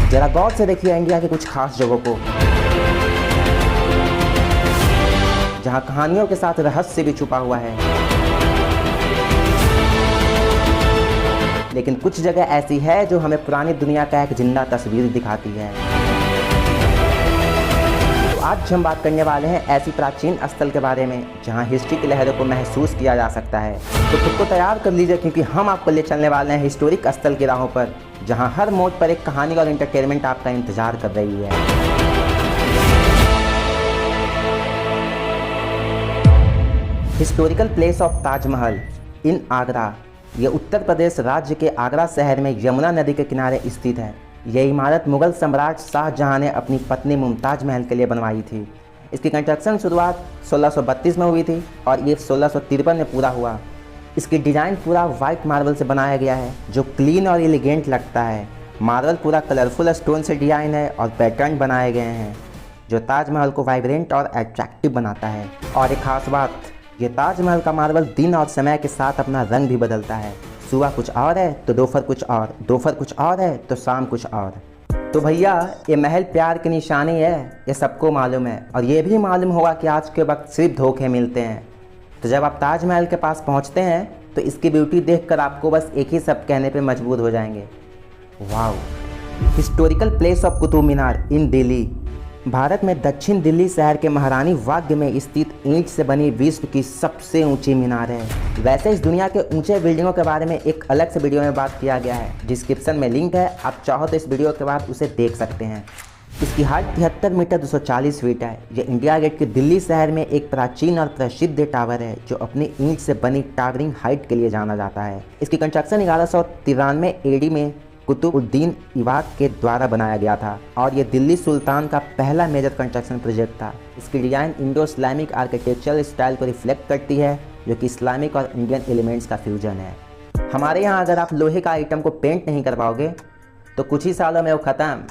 जरा गौर से देखिए इंडिया के कुछ खास जगहों को, जहां कहानियों के साथ रहस्य भी छुपा हुआ है। लेकिन कुछ जगह ऐसी है जो हमें पुरानी दुनिया का एक जिंदा तस्वीर दिखाती है। तो आज हम बात करने वाले हैं ऐसी प्राचीन स्थल के बारे में जहां हिस्ट्री की लहरों को महसूस किया जा सकता है। तो खुद को तैयार कर लीजिए, क्योंकि हम आपको ले चलने वाले हैं हिस्टोरिक स्थल की राहों पर, जहां हर मोड़ पर एक कहानी और एंटरटेनमेंट आपका इंतजार कर रही है। हिस्टोरिकल प्लेस ऑफ ताजमहल इन आगरा। यह उत्तर प्रदेश राज्य के आगरा शहर में यमुना नदी के किनारे स्थित है। यह इमारत मुगल सम्राट शाहजहां ने अपनी पत्नी मुमताज महल के लिए बनवाई थी। इसकी कंस्ट्रक्शन शुरुआत 1632 में हुई थी और ये 1653 में पूरा हुआ। इसकी डिज़ाइन पूरा वाइट मार्बल से बनाया गया है, जो क्लीन और एलिगेंट लगता है। मार्बल पूरा कलरफुल स्टोन से डिज़ाइन है और पैटर्न बनाए गए हैं, जो ताजमहल को वाइब्रेंट और अट्रैक्टिव बनाता है। और एक खास बात, ये ताजमहल का मार्बल दिन और समय के साथ अपना रंग भी बदलता है। सुबह कुछ और है तो दोपहर कुछ और, दोपहर कुछ और है तो शाम कुछ और। तो भैया, ये महल प्यार की निशानी है, ये सबको मालूम है। और ये भी मालूम होगा कि आज के वक्त सिर्फ धोखे मिलते हैं। तो जब आप ताजमहल के पास पहुंचते हैं तो इसकी ब्यूटी देखकर आपको बस एक ही शब्द कहने पे मजबूर हो जाएंगे, wow. Historical place of Qutub Minar in Delhi. Bharat में दक्षिण दिल्ली शहर के महारानी बाग में स्थित ईंट से बनी विश्व की सबसे ऊंची मीनार है। वैसे इस दुनिया के ऊंचे बिल्डिंगों के बारे में एक अलग से वीडियो में बात किया गया है, डिस्क्रिप्शन में लिंक है, आप चाहो तो इस वीडियो के बाद उसे देख सकते हैं। इसकी हाइट 73 मीटर 240 फीट है। यह इंडिया गेट के दिल्ली शहर में एक प्राचीन और प्रसिद्ध टावर है, जो अपनी ईंट से बनी टावरिंग हाइट के लिए जाना जाता है। इसकी कंस्ट्रक्शन 1193 एडी में कुतुबुद्दीन ऐबक के द्वारा बनाया गया था और ये दिल्ली सुल्तान का पहला मेजर कंस्ट्रक्शन प्रोजेक्ट था। इसकी design Indo Islamic architectural style को रिफ्लेक्ट करती है, जो कि इस्लामिक और इंडियन एलिमेंट्स का फ्यूजन है। हमारे यहाँ अगर आप लोहे का आइटम को पेंट नहीं कर पाओगे तो कुछ ही सालों में वो ख़त्म।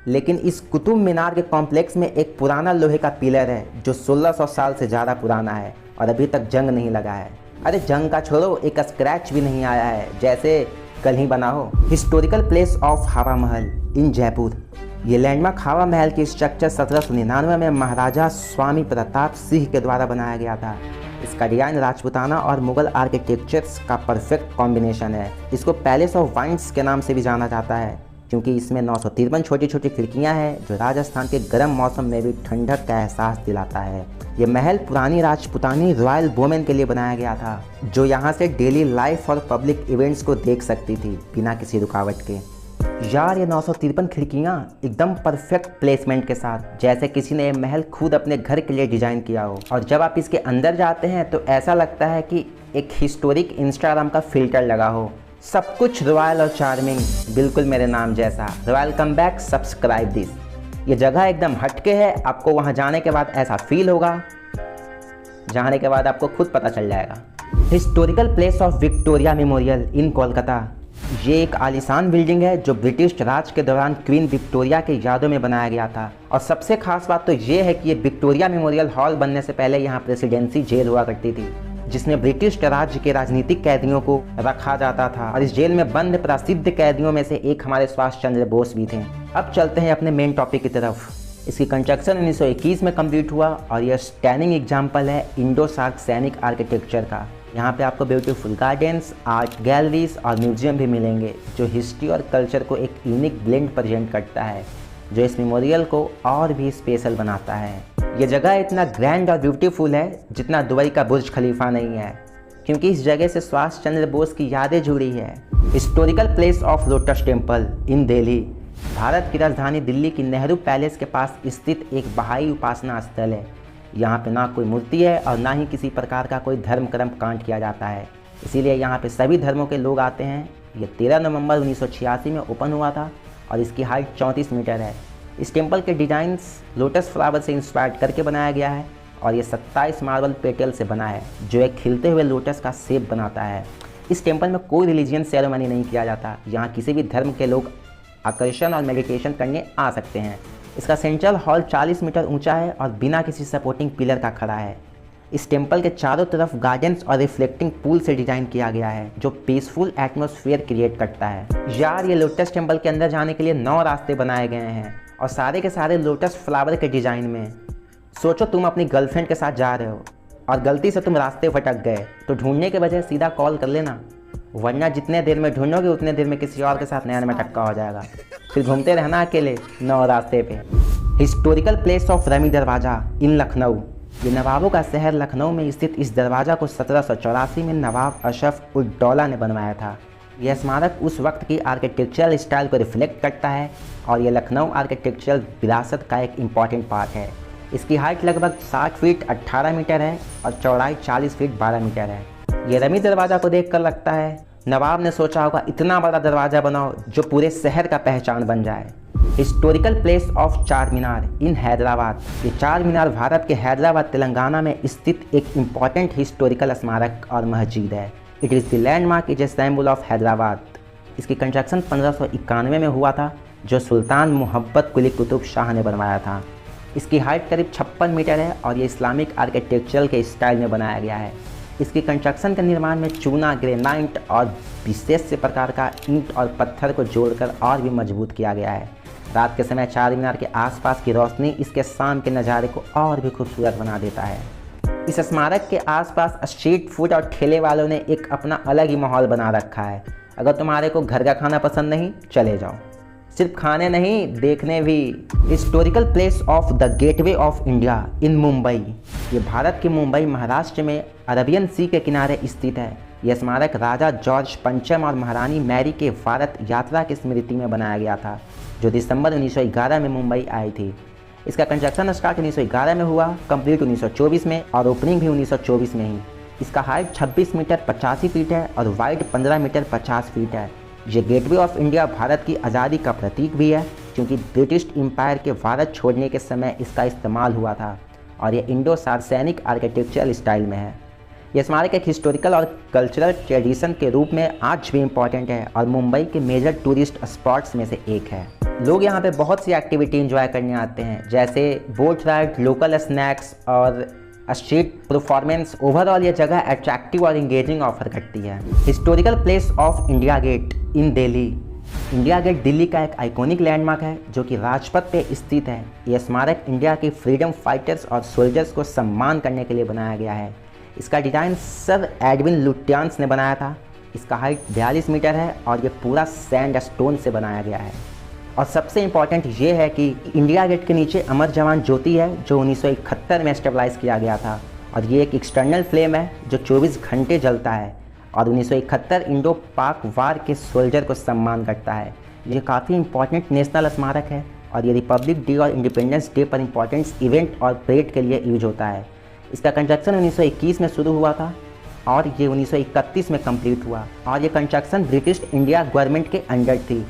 लेकिन इस कुतुब मीनार के कॉम्प्लेक्स में एक पुराना लोहे का पिलर है, जो 1600 साल से ज़्यादा पुराना है और अभी तक जंग नहीं लगा है। अरे जंग का छोड़ो, एक स्क्रैच भी नहीं आया है, जैसे कल ही बना हो। हिस्टोरिकल प्लेस ऑफ हवा महल इन जयपुर। ये लैंडमार्क हवा महल की स्ट्रक्चर 1799 में महाराजा स्वामी प्रताप सिंह के द्वारा बनाया गया था। इसका डिजाइन राजपूताना और मुगल आर्किटेक्चर्स का परफेक्ट कॉम्बिनेशन है। इसको पैलेस ऑफ वाइंड्स के नाम से भी जाना जाता है, क्योंकि इसमें 953 छोटी छोटी खिड़कियां हैं, जो राजस्थान के गर्म मौसम में भी ठंडक का एहसास दिलाता है। ये महल पुरानी राजपूतानी रॉयल वुमेन के लिए बनाया गया था, जो यहाँ से डेली लाइफ और पब्लिक इवेंट्स को देख सकती थी बिना किसी रुकावट के। यार, ये 953 खिड़कियाँ एकदम परफेक्ट प्लेसमेंट के साथ, जैसे किसी ने ये महल खुद अपने घर के लिए डिज़ाइन किया हो। और जब आप इसके अंदर जाते हैं तो ऐसा लगता है कि एक हिस्टोरिक इंस्टाग्राम का फिल्टर लगा हो। सब कुछ रॉयल और चार्मिंग, बिल्कुल मेरे नाम जैसा। Welcome back, subscribe this. ये जगह एकदम हटके है, आपको वहाँ जाने के बाद ऐसा फील होगा, जाने के बाद आपको खुद पता चल जाएगा। Historical place of Victoria Memorial in Kolkata. ये एक आलीशान बिल्डिंग है, जो ब्रिटिश राज के दौरान क्वीन विक्टोरिया के यादों में बनाया गया था। और सबसे खास बात तो ये है कि ये विक्टोरिया मेमोरियल हॉल बनने से पहले यहाँ प्रेसिडेंसी जेल हुआ करती थी, जिसमें ब्रिटिश राज्य के राजनीतिक कैदियों को रखा जाता था। और इस जेल में बंद प्रसिद्ध कैदियों में से एक हमारे सुभाष चंद्र बोस भी थे। अब चलते हैं अपने मेन टॉपिक की तरफ। इसकी कंस्ट्रक्शन 1921 में कंप्लीट हुआ और यह स्टैंडिंग एग्जाम्पल है इंडो सार्क सैनिक आर्किटेक्चर का। यहाँ पे आपको ब्यूटीफुल गार्डन्स, आर्ट गैलरीज और म्यूजियम भी मिलेंगे, जो हिस्ट्री और कल्चर को एक यूनिक ब्लेंड प्रेजेंट करता है, जो इस मेमोरियल को और भी स्पेशल बनाता है। ये जगह इतना ग्रैंड और ब्यूटीफुल है जितना दुबई का बुर्ज खलीफा नहीं है, क्योंकि इस जगह से सुभाष चंद्र बोस की यादें जुड़ी है। Historical place of lotus temple in Delhi. Bharat की राजधानी दिल्ली की नेहरू पैलेस के पास स्थित एक बहाई उपासना स्थल है। यहाँ पे ना कोई मूर्ति है और ना ही किसी प्रकार का कोई धर्म कर्म कांड किया जाता है, इसीलिए यहाँ पे सभी धर्मों के लोग आते हैं। ये 13 नवंबर 1986 में ओपन हुआ था और इसकी हाइट 34 मीटर है। इस टेम्पल के डिज़ाइंस लोटस फ्लावर से इंस्पायर करके बनाया गया है और ये 27 मार्बल पेटल से बना है, जो एक खिलते हुए लोटस का शेप बनाता है। इस टेम्पल में कोई रिलीजियन सेरेमनी नहीं किया जाता। यहाँ किसी भी धर्म के लोग आकर्षण और मेडिटेशन करने आ सकते हैं। इसका सेंट्रल हॉल 40 मीटर ऊंचा है और बिना किसी सपोर्टिंग पिलर का खड़ा है। इस टेम्पल के चारों तरफ गार्डन्स और रिफ्लेक्टिंग पूल से डिजाइन किया गया है जो पीसफुल एटमॉस्फेयर क्रिएट करता है। यार ये लोटस टेम्पल के अंदर जाने के लिए 9 रास्ते बनाए गए हैं और सारे के सारे लोटस फ्लावर के डिजाइन में। सोचो तुम अपनी गर्लफ्रेंड के साथ जा रहे हो और गलती से तुम रास्ते भटक गए तो ढूंढने के बजाय सीधा कॉल कर लेना, वरना जितने देर में ढूंढोगे उतने देर में किसी और के साथ नया में टक्का हो जाएगा। फिर घूमते रहना अकेले 9 रास्ते पे। हिस्टोरिकल प्लेस ऑफ रमी दरवाज़ा इन लखनऊ। ये नवाबों का शहर लखनऊ में स्थित इस दरवाज़ा को 1784 में नवाब अशरफ उद दौला ने बनवाया था। यह स्मारक उस वक्त की आर्किटेक्चरल स्टाइल को रिफ्लेक्ट करता है और यह लखनऊ आर्किटेक्चरल विरासत का एक इम्पॉर्टेंट पार्ट है। इसकी हाइट लगभग 60 फीट 18 मीटर है और चौड़ाई 40 फीट 12 मीटर है। ये रमी दरवाज़ा को देखकर लगता है नवाब ने सोचा होगा इतना बड़ा दरवाज़ा बनाओ जो पूरे शहर का पहचान बन जाए। हिस्टोरिकल प्लेस ऑफ चार मीनार इन हैदराबाद। ये चार मीनार भारत के हैदराबाद तेलंगाना में स्थित एक इम्पॉर्टेंट हिस्टोरिकल स्मारक और मस्जिद है। It is the landmark is a symbol of Hyderabad. इसकी कंस्ट्रक्शन 1591 में हुआ था जो सुल्तान मोहब्बत कुली कुतुब शाह ने बनवाया था। इसकी हाइट करीब 56 मीटर है और ये इस्लामिक आर्किटेक्चरल के स्टाइल में बनाया गया है। इसकी कंस्ट्रक्शन के निर्माण में चूना, ग्रेनाइट और विशेष प्रकार का ईंट और पत्थर को जोड़कर और भी मजबूत किया गया है। रात के समय चार मीनार के आसपास की रोशनी इसके शाम के नज़ारे को और भी खूबसूरत बना देता है। इस स्मारक के आसपास स्ट्रीट फूड और ठेले वालों ने एक अपना अलग ही माहौल बना रखा है। अगर तुम्हारे को घर का खाना पसंद नहीं, चले जाओ। सिर्फ खाने नहीं, देखने भी। Historical place of the gateway of India in Mumbai. ये भारत के मुंबई महाराष्ट्र में अरबियन सी के किनारे स्थित है। यह स्मारक राजा जॉर्ज पंचम और महारानी मैरी के भारत यात्रा की स्मृति में बनाया गया था जो दिसंबर 1911 में मुंबई आई थी। इसका कंस्ट्रक्शन स्टार्ट 1911 में हुआ, कंप्लीट 1924 में और ओपनिंग भी 1924 में ही। इसका हाइट 26 मीटर 85 फीट है और वाइड 15 मीटर 50 फीट है। ये गेटवे ऑफ इंडिया भारत की आज़ादी का प्रतीक भी है क्योंकि ब्रिटिश एम्पायर के भारत छोड़ने के समय इसका इस्तेमाल हुआ था और ये इंडो सार्सैनिक आर्किटेक्चरल स्टाइल में है। यह स्मारक एक हिस्टोरिकल और कल्चरल ट्रेडिशन के रूप में आज भी इम्पॉर्टेंट है और मुंबई के मेजर टूरिस्ट स्पॉट्स में से एक है। लोग यहाँ पे बहुत सी एक्टिविटी एंजॉय करने आते हैं जैसे बोट राइड, लोकल स्नैक्स और स्ट्रीट परफॉर्मेंस। ओवरऑल ये जगह अट्रैक्टिव और इंगेजिंग ऑफर करती है। Historical place of India Gate in Delhi. India Gate Delhi का एक आइकॉनिक लैंडमार्क है जो कि राजपथ पे स्थित है। यह स्मारक इंडिया के फ्रीडम फाइटर्स और सोल्जर्स को सम्मान करने के लिए बनाया गया है। इसका डिज़ाइन सर एडविन लुटियंस ने बनाया था। इसका हाइट 42 मीटर है और ये पूरा सैंड स्टोन से बनाया गया है। और सबसे इम्पॉर्टेंट ये है कि इंडिया गेट के नीचे अमर जवान ज्योति है जो 1971 में स्टेबलाइज किया गया था और ये एक एक्सटर्नल फ्लेम है जो 24 घंटे जलता है और 1971 इंडो पाक वार के सोल्जर को सम्मान करता है। ये काफ़ी इंपॉर्टेंट नेशनल स्मारक है और ये रिपब्लिक डे और इंडिपेंडेंस डे पर इंपॉर्टेंट इवेंट और परेड के लिए यूज होता है। इसका कंस्ट्रक्शन 1921 में शुरू हुआ था और ये 1931 में कंप्लीट हुआ और ये कंस्ट्रक्शन ब्रिटिश इंडिया गवर्नमेंट के अंडर थी।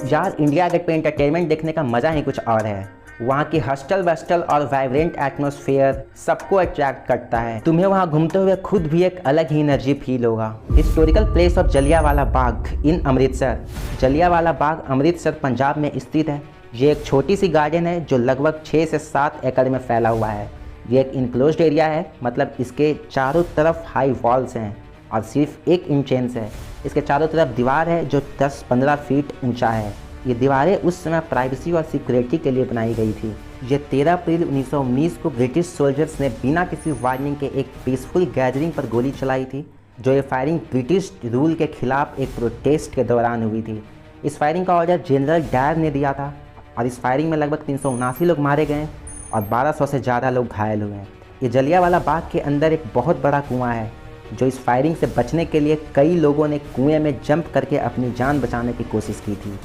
यार इंडिया गेट पे एंटरटेनमेंट देखने का मज़ा ही कुछ और है। वहाँ की हस्टल वस्टल और वाइब्रेंट एटमॉस्फेयर सबको अट्रैक्ट करता है। तुम्हें वहाँ घूमते हुए खुद भी एक अलग ही एनर्जी फील होगा। Historical place of Jallianwala Bagh इन अमृतसर। जलियांवाला बाग अमृतसर पंजाब में स्थित है। ये एक छोटी सी गार्डन है जो लगभग 6 से 7 एकड़ में फैला हुआ है। ये एक इनक्लोज्ड एरिया है, मतलब इसके चारों तरफ हाई वॉल्स हैं और सिर्फ 1 इंच है। इसके चारों तरफ दीवार है जो 10-15 फीट ऊंचा है। ये दीवारें उस समय प्राइवेसी और सिक्योरिटी के लिए बनाई गई थी। ये 13 अप्रैल 1919 को ब्रिटिश सोल्जर्स ने बिना किसी वार्निंग के एक पीसफुल गैदरिंग पर गोली चलाई थी। जो ये फायरिंग ब्रिटिश रूल के खिलाफ एक प्रोटेस्ट के दौरान हुई थी। इस फायरिंग का ऑर्डर जनरल डायर ने दिया था और इस फायरिंग में लगभग 379 लोग मारे गए और 1200 से ज़्यादा लोग घायल हुए हैं। ये जलियांवाला बाग के अंदर एक बहुत बड़ा कुआं है जो इस फायरिंग से बचने के लिए कई लोगों ने कुएं में जंप करके अपनी जान बचाने की कोशिश की थी,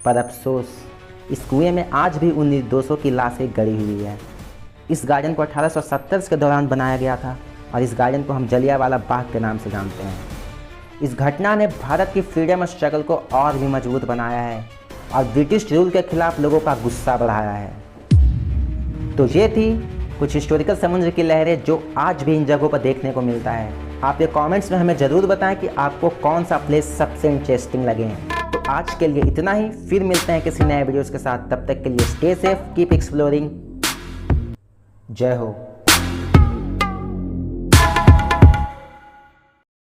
पर अफसोस इस कुएं में आज भी उन निर्दोषों की लाशें गड़ी हुई है। इस गार्डन को 1870 के दौरान बनाया गया था और इस गार्डन को हम जलियांवाला बाग के नाम से जानते हैं। इस घटना ने भारत की फ्रीडम स्ट्रगल को और भी मजबूत बनाया है और ब्रिटिश रूल के खिलाफ लोगों का गुस्सा बढ़ाया है। तो ये थी कुछ हिस्टोरिकल समुद्र की लहरें जो आज भी इन जगहों पर देखने को मिलता है। आप ये कमेंट्स में हमें ज़रूर बताएं कि आपको कौन सा प्लेस सबसे इंटरेस्टिंग लगे। तो आज के लिए इतना ही, फिर मिलते हैं किसी नए वीडियोज़ के साथ। तब तक के लिए स्टे सेफ, कीप एक्सप्लोरिंग। जय हो।